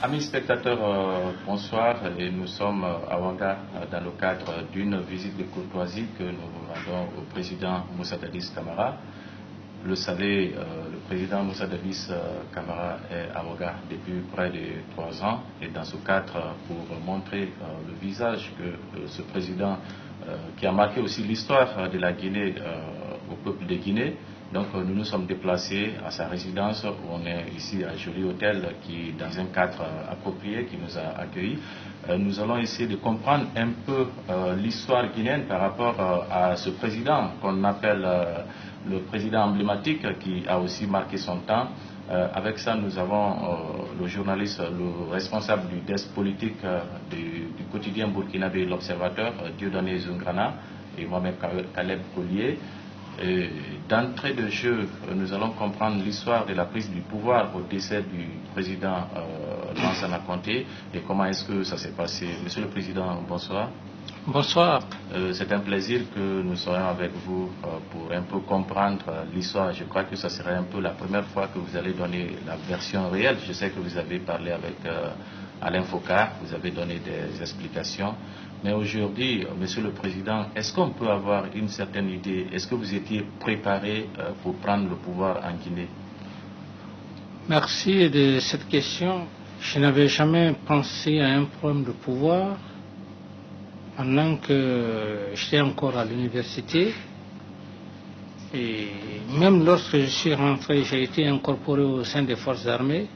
Amis spectateurs, bonsoir. Et nous sommes à Ouaga dans le cadre d'une visite de courtoisie que nous rendons au président Moussa Dadis Camara. Vous le savez, le président Moussa Dadis Camara est à Ouaga depuis près de 3 ans. Et dans ce cadre, pour montrer le visage que ce président, qui a marqué aussi l'histoire de la Guinée au peuple de Guinée, donc nous nous sommes déplacés à sa résidence. On est ici à Joli Hôtel, qui dans un cadre approprié, qui nous a accueillis. Nous allons essayer de comprendre un peu l'histoire guinéenne par rapport à ce président qu'on appelle le président emblématique, qui a aussi marqué son temps. Avec ça, nous avons le journaliste, le responsable du desk politique du quotidien burkinabé L'Observateur, Dieudonné Zungrana, et moi-même Caleb Collier. D'entrée de jeu, nous allons comprendre l'histoire de la prise du pouvoir au décès du président Lansana Conté et comment est-ce que ça s'est passé. Monsieur le Président, bonsoir. Bonsoir. C'est un plaisir que nous soyons avec vous pour un peu comprendre l'histoire. Je crois que ça serait un peu la première fois que vous allez donner la version réelle. Je sais que vous avez parlé avec Alain Foucault, vous avez donné des explications. Mais aujourd'hui, Monsieur le Président, est-ce qu'on peut avoir une certaine idée? Est-ce que vous étiez préparé pour prendre le pouvoir en Guinée? Merci de cette question. Je n'avais jamais pensé à un problème de pouvoir pendant que j'étais encore à l'université. Et même lorsque je suis rentré, j'ai été incorporé au sein des forces armées.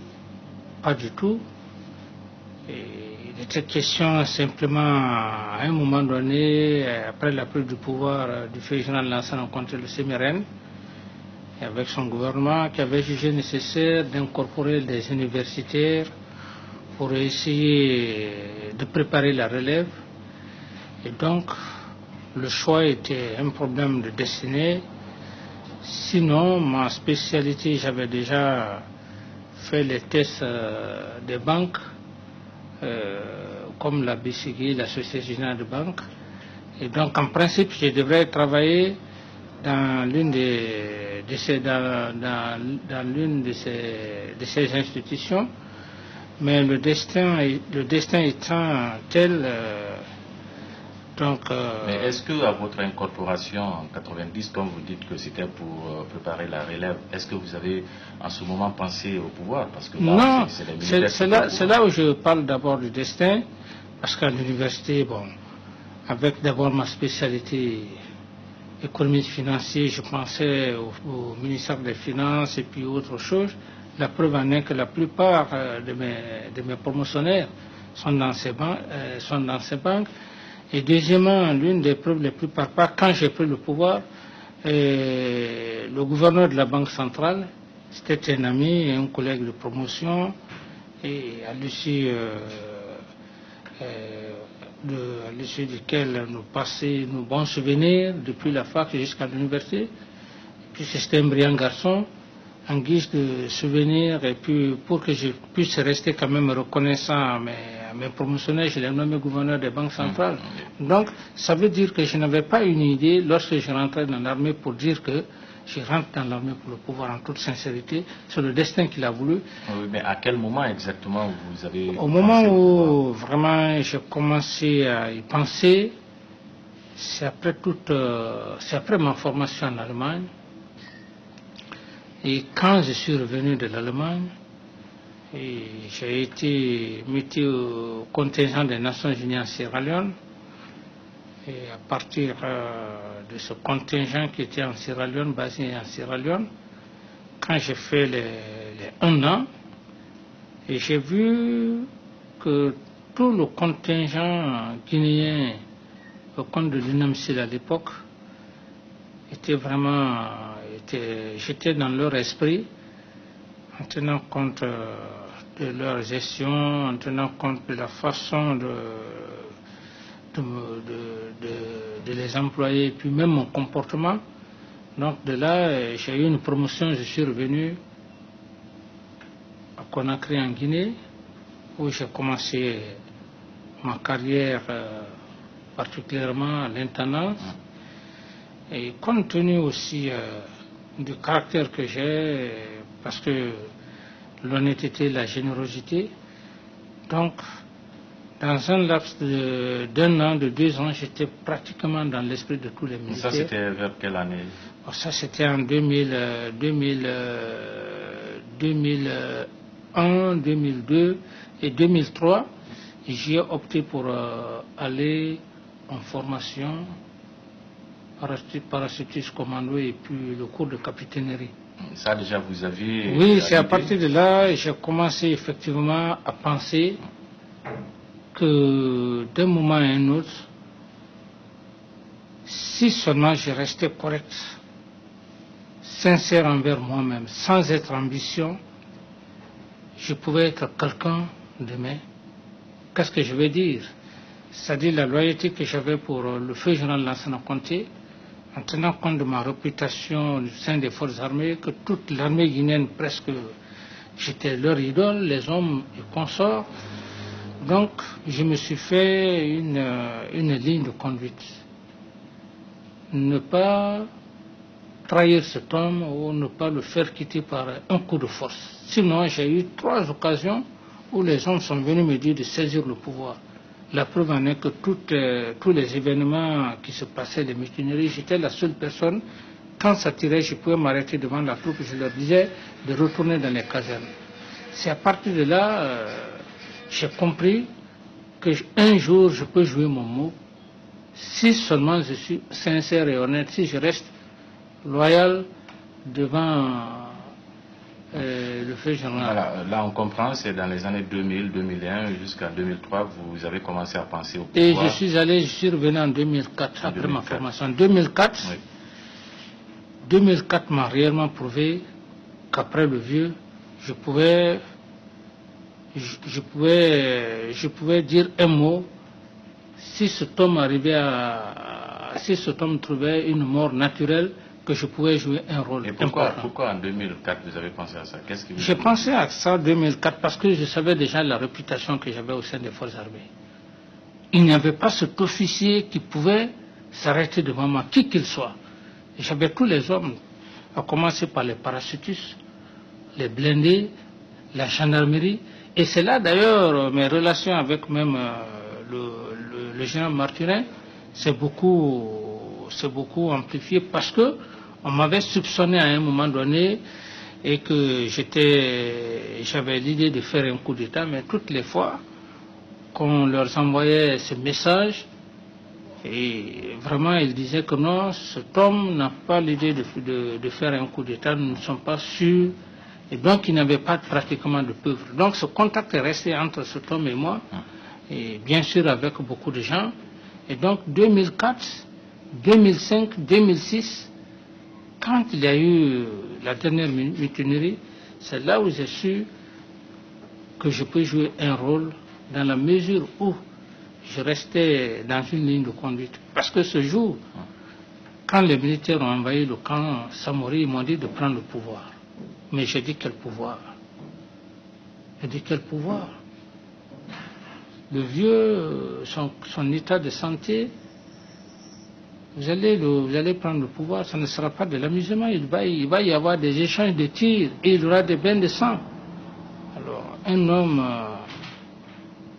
Pas du tout. Et il était question simplement, à un moment donné, après la prise du pouvoir du feu général Lansana contre le CMRN, et avec son gouvernement, qui avait jugé nécessaire d'incorporer des universitaires pour essayer de préparer la relève. Et donc, le choix était un problème de destinée. Sinon, ma spécialité, j'avais déjà fait les tests des banques, comme la BCG, la Société Générale de Banque. Et donc, en principe, je devrais travailler dans l'une de ces institutions. Mais le destin étant tel... Mais est-ce que à votre incorporation en 90, comme vous dites que c'était pour préparer la relève, est-ce que vous avez en ce moment pensé au pouvoir? Parce que non, c'est là où je parle d'abord du destin, parce qu'à l'université, bon, avec d'abord ma spécialité économiste financier, je pensais au ministère des Finances et puis autre chose. La preuve en est que la plupart de mes promotionnaires sont dans ces banques. Et deuxièmement, l'une des preuves les plus palpables, quand j'ai pris le pouvoir, le gouverneur de la Banque centrale, c'était un ami et un collègue de promotion, et à l'issue duquel nous passions nos bons souvenirs depuis la fac jusqu'à l'université. Puis c'était un brillant garçon, en guise de souvenir, et puis pour que je puisse rester quand même reconnaissant à mes promotionnaires, je l'ai nommé gouverneur des banques centrales. Donc, ça veut dire que je n'avais pas une idée lorsque je rentrais dans l'armée pour dire que je rentre dans l'armée pour le pouvoir en toute sincérité. C'est le destin qu'il a voulu. Oui, mais à quel moment exactement vous avez... Au moment où vraiment j'ai commencé à y penser, c'est après ma formation en Allemagne. Et quand je suis revenu de l'Allemagne, j'ai été muté au contingent des Nations Unies en Sierra Leone. Et à partir de ce contingent qui était en Sierra Leone, basé en Sierra Leone, quand j'ai fait les 1 an, et j'ai vu que tout le contingent guinéen au compte de l'UNAMSIL à l'époque j'étais dans leur esprit, en tenant compte de leur gestion, en tenant compte de la façon de les employer, et puis même mon comportement. Donc de là, j'ai eu une promotion, je suis revenu à Conakry en Guinée, où j'ai commencé ma carrière particulièrement à l'intendance. Et compte tenu aussi du caractère que j'ai, parce que l'honnêteté, la générosité, Donc, dans un laps d'un an, de 2 ans, j'étais pratiquement dans l'esprit de tous les militaires. Ça, c'était vers quelle année? Ça, c'était en 2001, 2002 et 2003. J'ai opté pour aller en formation, parachutiste commando et puis le cours de capitainerie. Ça, déjà, vous aviez... Oui, c'est à partir de là que j'ai commencé effectivement à penser que d'un moment à un autre, si seulement je restais correct, sincère envers moi-même, sans être ambition, je pouvais être quelqu'un demain. Qu'est-ce que je veux dire? C'est-à-dire la loyauté que j'avais pour le feu général Lansana Conté, en tenant compte de ma réputation au sein des forces armées, que toute l'armée guinéenne, presque, j'étais leur idole, les hommes et consorts. Donc, je me suis fait une ligne de conduite. Ne pas trahir cet homme ou ne pas le faire quitter par un coup de force. Sinon, j'ai eu 3 occasions où les hommes sont venus me dire de saisir le pouvoir. La preuve en est que tous les événements qui se passaient, les mutineries, j'étais la seule personne. Quand ça tirait, je pouvais m'arrêter devant la troupe et je leur disais de retourner dans les casernes. C'est à partir de là, j'ai compris qu'un jour, je peux jouer mon mot. Si seulement je suis sincère et honnête, si je reste loyal devant le fait général. Voilà, là on comprend, c'est dans les années 2000, 2001 jusqu'à 2003, vous avez commencé à penser au pouvoir. Et je suis revenu en 2004, après ma formation. En 2004, 2004 m'a réellement prouvé qu'après le vieux, je pouvais dire un mot. Si cet homme trouvait une mort naturelle, que je pouvais jouer un rôle important. Pourquoi en 2004 vous avez pensé à ça? J'ai pensé à ça en 2004 parce que je savais déjà la réputation que j'avais au sein des forces armées. Il n'y avait pas cet officier qui pouvait s'arrêter devant moi, qui qu'il soit. J'avais tous les hommes, à commencer par les parachutistes, les blindés, la gendarmerie. Et c'est là d'ailleurs mes relations avec même le général Martinet c'est beaucoup amplifié parce que on m'avait soupçonné à un moment donné et que j'avais l'idée de faire un coup d'État, mais toutes les fois qu'on leur envoyait ce message, et vraiment ils disaient que non, cet homme n'a pas l'idée de faire un coup d'État, nous ne sommes pas sûrs, et donc il n'avait pas pratiquement de peuple. Donc ce contact est resté entre cet homme et moi, et bien sûr avec beaucoup de gens, et donc 2004, 2005, 2006, quand il y a eu la dernière mutinerie, c'est là où j'ai su que je peux jouer un rôle dans la mesure où je restais dans une ligne de conduite. Parce que ce jour, quand les militaires ont envahi le camp Samori, ils m'ont dit de prendre le pouvoir. Mais j'ai dit quel pouvoir? J'ai dit quel pouvoir? Le vieux, son état de santé, vous allez prendre le pouvoir, ça ne sera pas de l'amusement, il va y avoir des échanges de tirs et il y aura des bains de sang. Alors, un homme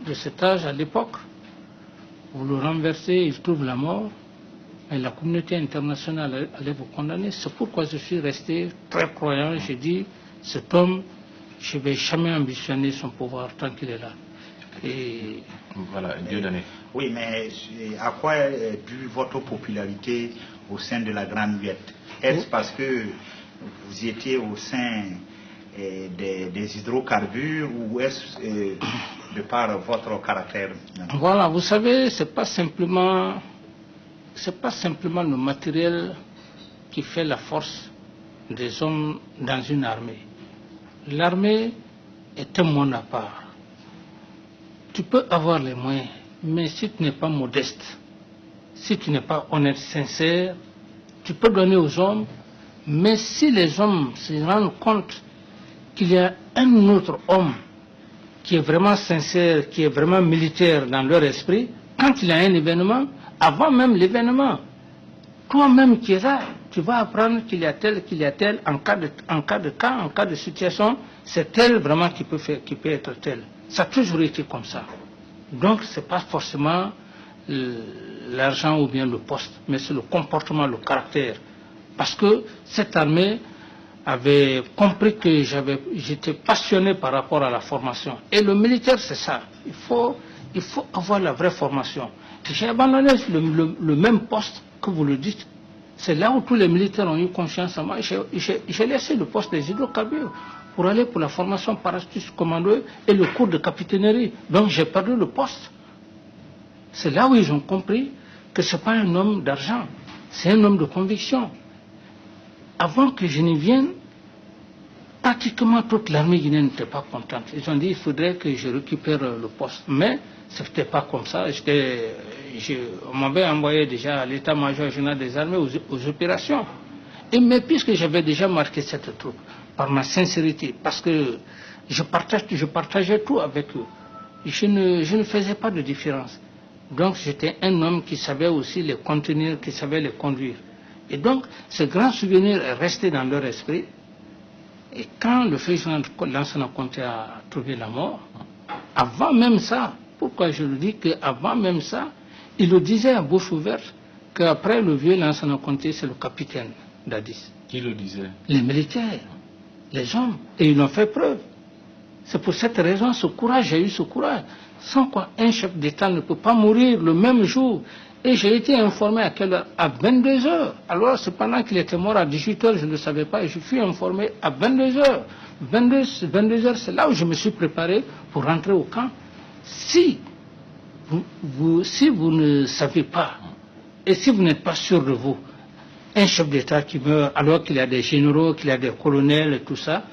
de cet âge à l'époque, vous le renversez, il trouve la mort, et la communauté internationale allait vous condamner. C'est pourquoi je suis resté très croyant, j'ai dit, cet homme, je ne vais jamais ambitionner son pouvoir tant qu'il est là. Et voilà, Dieu donné. Oui, mais à quoi est due votre popularité au sein de la Grande Muette? Est-ce parce que vous étiez au sein des hydrocarbures ou est-ce de par votre caractère? Voilà, vous savez, c'est pas simplement le matériel qui fait la force des hommes dans une armée. L'armée est un monde à part. Tu peux avoir les moyens, mais si tu n'es pas modeste, si tu n'es pas honnête, sincère, tu peux donner aux hommes, mais si les hommes se rendent compte qu'il y a un autre homme qui est vraiment sincère, qui est vraiment militaire dans leur esprit, quand il y a un événement, avant même l'événement, toi-même qui es là, tu vas apprendre qu'il y a tel, en cas de situation, c'est tel vraiment qui peut être tel. Ça a toujours été comme ça. Donc, ce n'est pas forcément l'argent ou bien le poste, mais c'est le comportement, le caractère. Parce que cette armée avait compris que j'étais passionné par rapport à la formation. Et le militaire, c'est ça. Il faut avoir la vraie formation. J'ai abandonné le même poste que vous le dites. C'est là où tous les militaires ont eu confiance en moi. J'ai laissé le poste des hydrocarbures pour aller pour la formation parachutiste commando et le cours de capitainerie. Donc j'ai perdu le poste. C'est là où ils ont compris que ce n'est pas un homme d'argent, c'est un homme de conviction. Avant que je n'y vienne, pratiquement toute l'armée guinéenne n'était pas contente. Ils ont dit qu'il faudrait que je récupère le poste. Mais ce n'était pas comme ça. On m'avait envoyé déjà à l'état-major général des armées aux opérations. Mais puisque j'avais déjà marqué cette troupe, par ma sincérité, parce que je partageais tout avec eux, je ne faisais pas de différence. Donc j'étais un homme qui savait aussi les contenir, qui savait les conduire. Et donc ce grand souvenir est resté dans leur esprit. Et quand le feu général Lansana Conté a trouvé la mort, avant même ça, pourquoi je le dis qu'avant même ça, il le disait à bouche ouverte qu'après le vieux Lansana Conté, c'est le capitaine d'Addis. Qui le disait? Les militaires, les hommes. Et ils l'ont fait preuve. C'est pour cette raison, ce courage, j'ai eu ce courage. Sans quoi un chef d'État ne peut pas mourir le même jour. Et j'ai été informé à quelle heure? À 22 heures. Alors, c'est pendant qu'il était mort à 18 heures, je ne le savais pas, et je fus informé à 22 heures. 22 heures, c'est là où je me suis préparé pour rentrer au camp. Si vous ne savez pas, et si vous n'êtes pas sûr de vous, un chef d'État qui meurt alors qu'il y a des généraux, qu'il y a des colonels et tout ça,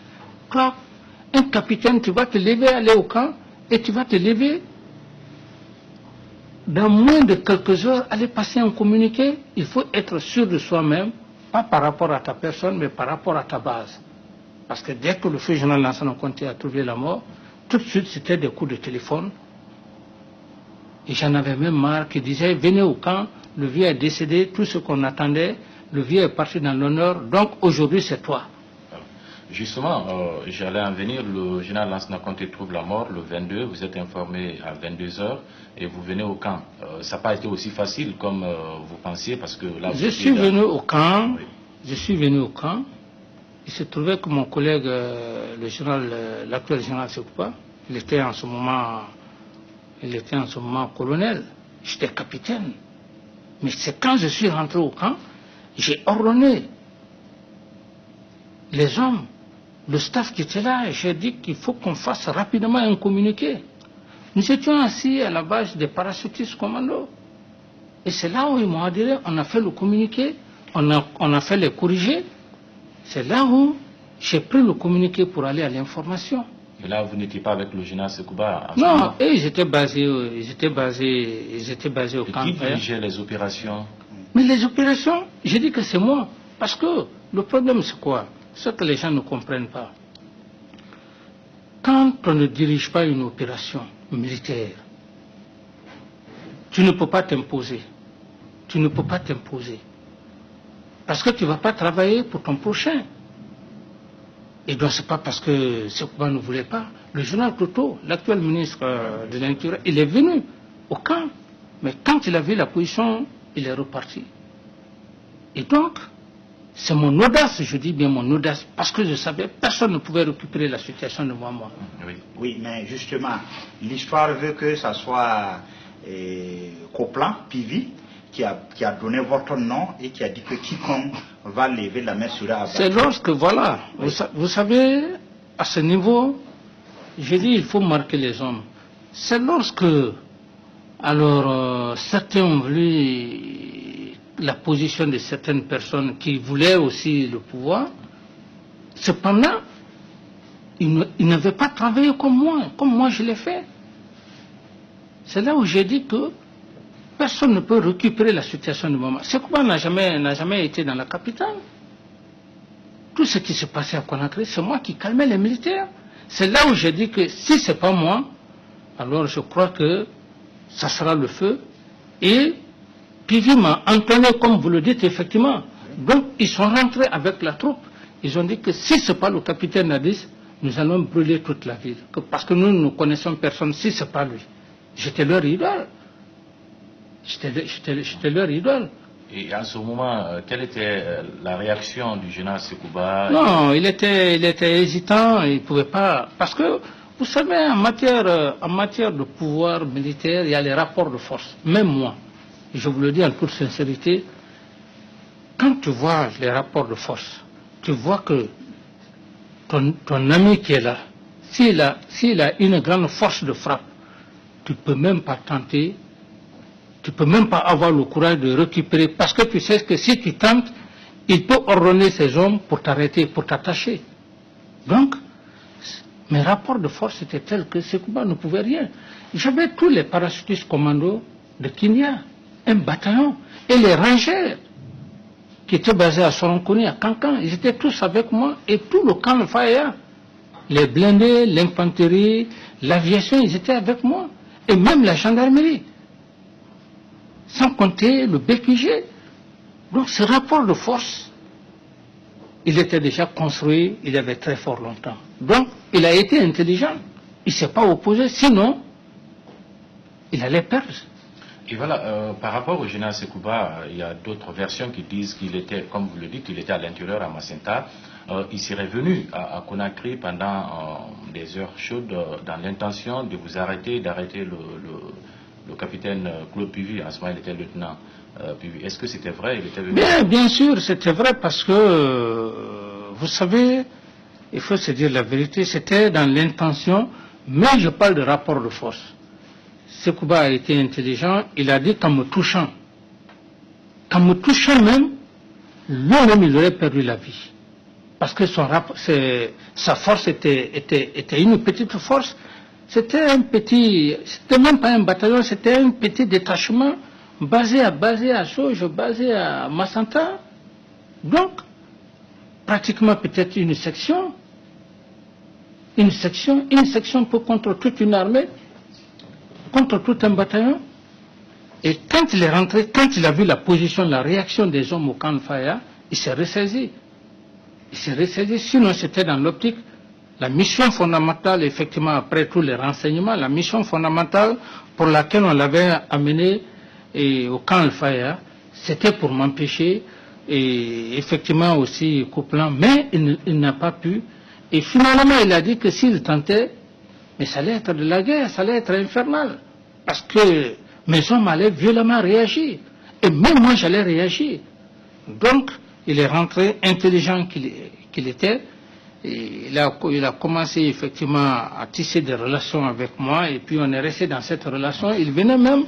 clac, un capitaine, tu vas te lever, aller au camp, et tu vas te lever, dans moins de quelques heures, aller passer un communiqué. Il faut être sûr de soi-même, pas par rapport à ta personne, mais par rapport à ta base. Parce que dès que le feu général Lansana Conté a trouvé la mort, tout de suite c'était des coups de téléphone. Et j'en avais même marre qui disaient, venez au camp, le vieux est décédé, tout ce qu'on attendait, le vieux est parti dans l'honneur, donc aujourd'hui c'est toi. Justement, j'allais en venir, le général Lansana Conté trouve la mort le 22, vous êtes informé à 22 heures et vous venez au camp. Ça n'a pas été aussi facile comme vous pensiez parce que là... Je suis venu au camp, il se trouvait que mon collègue, l'actuel général Sekoupa, il était en ce moment colonel, j'étais capitaine. Mais c'est quand je suis rentré au camp, j'ai ordonné les hommes, le staff qui était là, et j'ai dit qu'il faut qu'on fasse rapidement un communiqué. Nous étions assis à la base des parachutistes commando. Et c'est là où ils m'ont adhéré, on a fait le communiqué, on a fait les corrigés. C'est là où j'ai pris le communiqué pour aller à l'information. Et là, vous n'étiez pas avec le général Sekouba? Non, et ils étaient basés au camp. Et qui dirigeait les opérations? Mais les opérations, j'ai dit que c'est moi. Parce que le problème, c'est quoi? Ce que les gens ne comprennent pas. Quand on ne dirige pas une opération militaire, tu ne peux pas t'imposer. Tu ne peux pas t'imposer. Parce que tu ne vas pas travailler pour ton prochain. Et donc, ce n'est pas parce que Sekouba ne voulait pas. Le général Toto, l'actuel ministre de l'Intérieur, il est venu au camp. Mais quand il a vu la position, il est reparti. Et donc, c'est mon audace, je dis bien mon audace, parce que je savais que personne ne pouvait récupérer la situation de moi. Oui, mais justement, l'histoire veut que ça soit Coplan, Pivi, qui a donné votre nom et qui a dit que quiconque va lever la main sera abattu. C'est lorsque, voilà, oui. Vous savez, à ce niveau, j'ai dit il faut marquer les hommes. C'est lorsque, alors, certains ont voulu la position de certaines personnes qui voulaient aussi le pouvoir. Cependant, ils n'avaient pas travaillé comme moi je l'ai fait. C'est là où j'ai dit que personne ne peut récupérer la situation du moment. Sekouba n'a jamais été dans la capitale. Tout ce qui se passait à Conakry, c'est moi qui calmais les militaires. C'est là où j'ai dit que si ce n'est pas moi, alors je crois que ça sera le feu. Et Pivi m'a entraîné, comme vous le dites, effectivement. Donc, ils sont rentrés avec la troupe. Ils ont dit que si ce n'est pas le capitaine Nadis, nous allons brûler toute la ville. Parce que nous ne connaissons personne si ce n'est pas lui. J'étais leur idole. J'étais leur idole. Et en ce moment, quelle était la réaction du général Sekouba? Non, il était hésitant, il ne pouvait pas. Parce que, vous savez, en matière de pouvoir militaire, il y a les rapports de force. Même moi, je vous le dis en toute sincérité, quand tu vois les rapports de force, tu vois que ton ami qui est là, s'il a une grande force de frappe, tu ne peux même pas tenter, tu ne peux même pas avoir le courage de récupérer, parce que tu sais que si tu tentes, il peut ordonner ses hommes pour t'arrêter, pour t'attacher. Donc, mes rapports de force étaient tels que Sekouba ne pouvait rien. J'avais tous les parachutistes commandos de Kinya, un bataillon, et les rangers qui étaient basés à Soronkoni, à Kankan, ils étaient tous avec moi, et tout le camp de Faya, les blindés, l'infanterie, l'aviation, ils étaient avec moi, et même la gendarmerie, sans compter le BQG. Donc ce rapport de force, il était déjà construit, il y avait très fort longtemps. Donc il a été intelligent, il ne s'est pas opposé, sinon il allait perdre. Et voilà, par rapport au général Sekouba, il y a d'autres versions qui disent qu'il était, comme vous le dites, il était à l'intérieur à Macenta. Il serait venu à Conakry pendant des heures chaudes dans l'intention de vous arrêter, d'arrêter le capitaine Claude Puvis. En ce moment, il était lieutenant Puvis. Est-ce que c'était vrai? Il était venu? Bien sûr, c'était vrai parce que, vous savez, il faut se dire la vérité, c'était dans l'intention, mais je parle de rapport de force. Sekouba a été intelligent, il a dit qu'en me touchant même, lui-même il aurait perdu la vie. Parce que sa force était une petite force, c'était même pas un bataillon, c'était un petit détachement basé à Sojo, basé à Macenta. Donc, pratiquement peut-être une section peut contre toute une armée, contre tout un bataillon. Et quand il est rentré, quand il a vu la position, la réaction des hommes au camp de Faya, il s'est ressaisi. Sinon c'était dans l'optique. La mission fondamentale, effectivement, après tous les renseignements, la mission fondamentale pour laquelle on l'avait amené au camp de Faya, c'était pour m'empêcher, et effectivement aussi Couplan, mais il n'a pas pu. Et finalement, il a dit que s'il tentait, mais ça allait être de la guerre, ça allait être infernal. Parce que mes hommes allaient violemment réagir. Et même moi, j'allais réagir. Donc, il est rentré, intelligent qu'il était. Et il a commencé effectivement à tisser des relations avec moi. Et puis, on est resté dans cette relation. Il venait même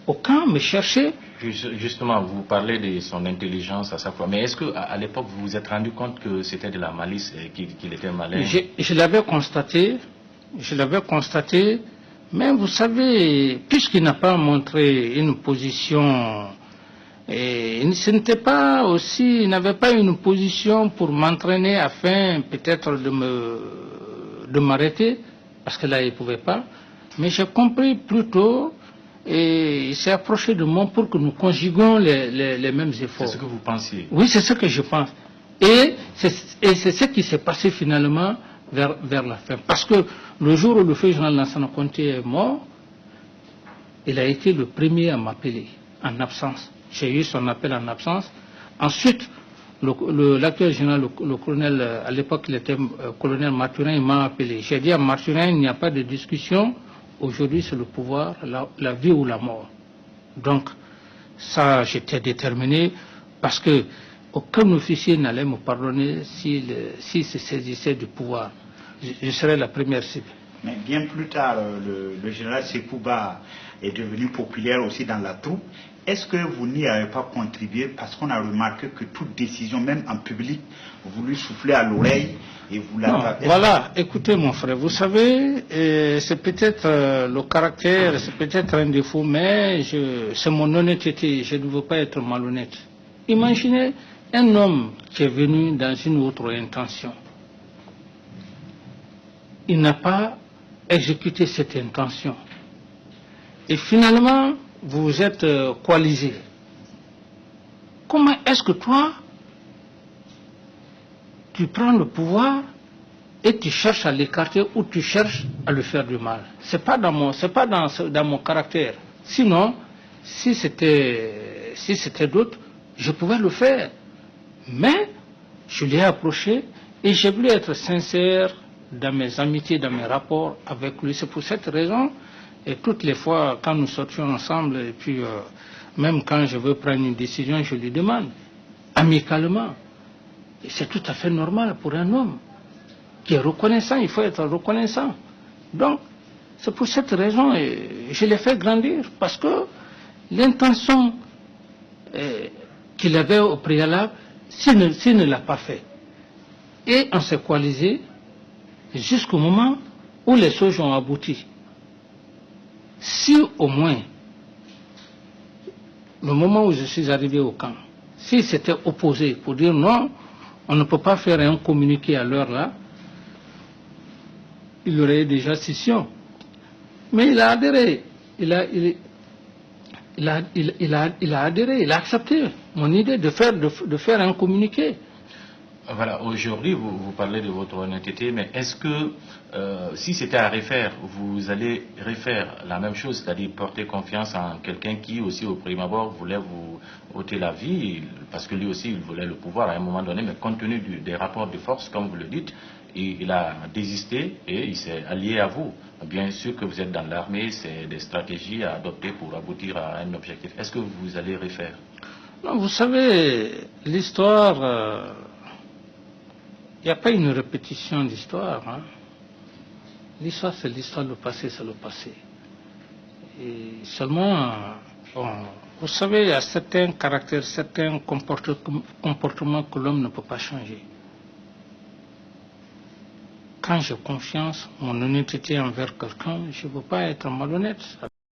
au camp me chercher. Justement, vous parlez de son intelligence à sa fois. Mais est-ce qu'à l'époque, vous vous êtes rendu compte que c'était de la malice et qu'il était malin? Je l'avais constaté, mais vous savez, puisqu'il n'a pas montré une position, et il n'avait pas une position pour m'entraîner afin peut-être de m'arrêter, parce que là il ne pouvait pas, mais j'ai compris plutôt, et il s'est approché de moi pour que nous conjuguions les mêmes efforts. C'est ce que vous pensiez? Oui, c'est ce que je pense. Et c'est ce qui s'est passé finalement vers la fin. Parce que le jour où le feu général Lansana Conté est mort, il a été le premier à m'appeler en absence. J'ai eu son appel en absence. Ensuite, l'actuel général, le colonel, à l'époque il était colonel Mathurin, il m'a appelé. J'ai dit à Mathurin, il n'y a pas de discussion. Aujourd'hui, c'est le pouvoir, la vie ou la mort. Donc, ça, j'étais déterminé parce que aucun officier n'allait me pardonner s'il se saisissait du pouvoir. Je serais la première cible. Mais bien plus tard, le général Sekouba est devenu populaire aussi dans la troupe. Est-ce que vous n'y avez pas contribué? Parce qu'on a remarqué que toute décision, même en public, vous lui soufflez à l'oreille et vous la... Voilà, écoutez mon frère, vous savez, c'est peut-être le caractère, c'est peut-être un défaut, mais c'est mon honnêteté, je ne veux pas être malhonnête. Imaginez un homme qui est venu dans une autre intention. Il n'a pas exécuté cette intention. Et finalement, vous êtes coalisé. comment est-ce que toi, tu prends le pouvoir et tu cherches à l'écarter ou tu cherches à le faire du mal? C'est pas dans mon caractère. Sinon, si c'était d'autres, je pouvais le faire. Mais je l'ai approché et j'ai voulu être sincère dans mes amitiés, dans mes rapports avec lui. C'est pour cette raison, et toutes les fois quand nous sortions ensemble, et puis même quand je veux prendre une décision, je lui demande, amicalement. Et c'est tout à fait normal pour un homme qui est reconnaissant, il faut être reconnaissant. Donc, c'est pour cette raison, et je l'ai fait grandir, parce que l'intention qu'il avait au préalable, s'il ne l'a pas fait, et on s'est coalisé jusqu'au moment où les choses ont abouti. Si au moins, le moment où je suis arrivé au camp, s'il s'était opposé pour dire non, on ne peut pas faire un communiqué à l'heure là, il aurait déjà scission. Mais il a adhéré, il a adhéré, il a accepté mon idée de faire un communiqué. Voilà, aujourd'hui, vous parlez de votre honnêteté, mais est-ce que si c'était à refaire, vous allez refaire la même chose, c'est-à-dire porter confiance en quelqu'un qui aussi au prime abord voulait vous ôter la vie, parce que lui aussi il voulait le pouvoir à un moment donné, mais compte tenu des rapports de force, comme vous le dites, il a désisté et il s'est allié à vous. Bien sûr que vous êtes dans l'armée, c'est des stratégies à adopter pour aboutir à un objectif. Est-ce que vous allez refaire? Non, vous savez, l'histoire... il n'y a pas une répétition d'histoire. Hein. L'histoire, c'est l'histoire, le passé, c'est le passé. Et seulement, bon, vous savez, il y a certains caractères, certains comportements que l'homme ne peut pas changer. Quand j'ai confiance, mon honnêteté envers quelqu'un, je ne veux pas être malhonnête.